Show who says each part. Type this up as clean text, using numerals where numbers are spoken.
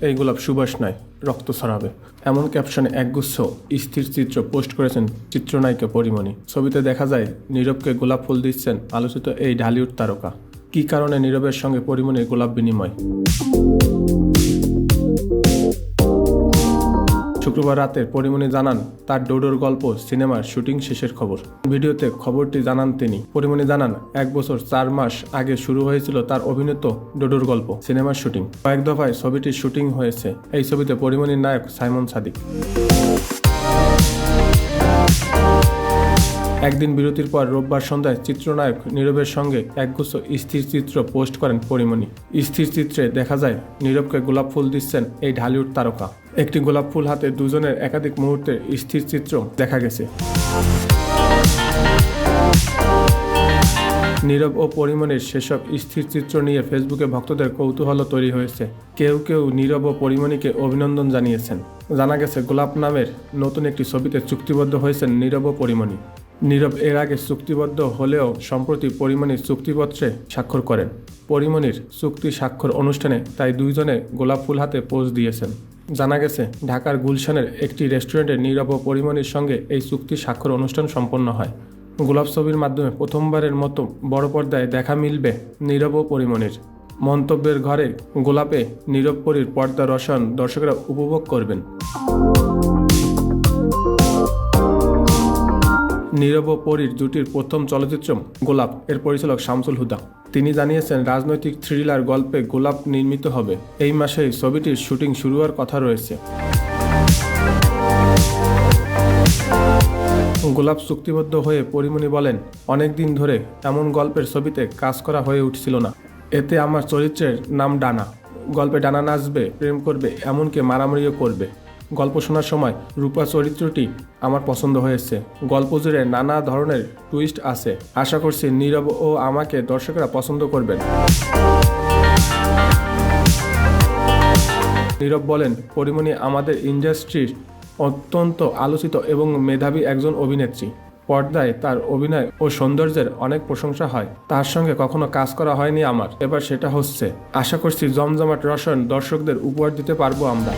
Speaker 1: এই গোলাপ সুবাস নয়, রক্ত ছড়াবে। এমন ক্যাপশনে একগুচ্ছ স্থির চিত্র পোস্ট করেছেন চিত্রনায়িকা পরিমণি। ছবিতে দেখা যায় নীরবকে গোলাপ ফুল দিচ্ছেন আলোচিত এই ঢালিউড তারকা। কী কারণে নীরবের সঙ্গে পরিমণির গোলাপ বিনিময়? শুক্রবার রাতে পরিমণি জানান তার ডোডোর গল্প সিনেমার শুটিং শেষের খবর। ভিডিওতে খবরটি জানান তিনি। পরিমণি জানান 1 বছর 4 মাস আগে শুরু হয়েছিল তার অভিনীত ডোডোর গল্প সিনেমার শুটিং। কয়েক দফায় ছবিটির শুটিং হয়েছে। এই ছবিতে পরিমণির নায়ক সাইমন সাদিক। একদিন বিরতির পর রোববার সন্ধ্যায় চিত্রনায়ক নীরবের সঙ্গে একগুচ্ছ স্থির চিত্র পোস্ট করেন পরিমণি। স্থির চিত্রে দেখা যায় নীরবকে গোলাপ ফুল দিচ্ছেন এই ঢালিউড তারকা। একটি গোলাপ ফুল হাতে দুজনের একাধিক মুহূর্তের স্থির চিত্র দেখা গেছে। নীরব ও পরিমণির সেসব স্থির চিত্র নিয়ে ফেসবুকে ভক্তদের কৌতূহল তৈরি হয়েছে। কেউ কেউ নীরব ও পরিমণিকে অভিনন্দন জানিয়েছেন। জানা গেছে গোলাপ নামের নতুন একটি ছবিতে চুক্তিবদ্ধ হয়েছেন নীরব ও পরিমণি। নীরব এর আগে চুক্তিবদ্ধ হলেও সম্প্রতি পরিমণির চুক্তিপত্রে স্বাক্ষর করেন। পরিমণির চুক্তি স্বাক্ষর অনুষ্ঠানে তাই দুইজনে গোলাপ ফুল হাতে পোজ দিয়েছেন। জানা গেছে ঢাকার গুলশানের একটি রেস্টুরেন্টে নীরব ও পরিমণির সঙ্গে এই চুক্তি স্বাক্ষর অনুষ্ঠান সম্পন্ন হয়। গোলাপ ছবির মাধ্যমে প্রথমবারের মতো বড় পর্দায় দেখা মিলবে নীরব ও পরিমণির। মন্তব্যের ঘরে গোলাপে নীরব পরীর পর্দা রসায়ন দর্শকরা উপভোগ করবেন। নীরব ও পরীর জুটির প্রথম চলচ্চিত্র গোলাপ এর পরিচালক শামসুল হুদা। তিনি জানিয়েছেন রাজনৈতিক থ্রিলার গল্পে গোলাপ নির্মিত হবে। এই মাসেই ছবিটির শুটিং শুরু হওয়ার কথা রয়েছে। গোলাপ চুক্তিবদ্ধ হয়ে পরিমণি বলেন, অনেক দিন ধরে এমন গল্পের ছবিতে কাজ করা হয়ে উঠছিল না। এতে আমার চরিত্রের নাম ডানা। গল্পে ডানা নাচবে, প্রেম করবে, এমনকি মারামারিও করবে। গল্প শোনার সময় রূপা চরিত্রটি আমার পছন্দ হয়েছে। গল্প জুড়ে নানা ধরনের টুইস্ট আছে। আশা করছি নীরব ও আমাকে দর্শকরা পছন্দ করবেন। নীরব বলেন, পরিমণি আমাদের ইন্ডাস্ট্রির অত্যন্ত আলোচিত এবং মেধাবী একজন অভিনেত্রী। পর্দায় তার অভিনয় ও সৌন্দর্যের অনেক প্রশংসা হয়। তার সঙ্গে কখনো কাজ করা হয়নি আমার, এবার সেটা হচ্ছে। আশা করছি জমজমাট রসায়ন দর্শকদের উপহার দিতে পারবো আমরা।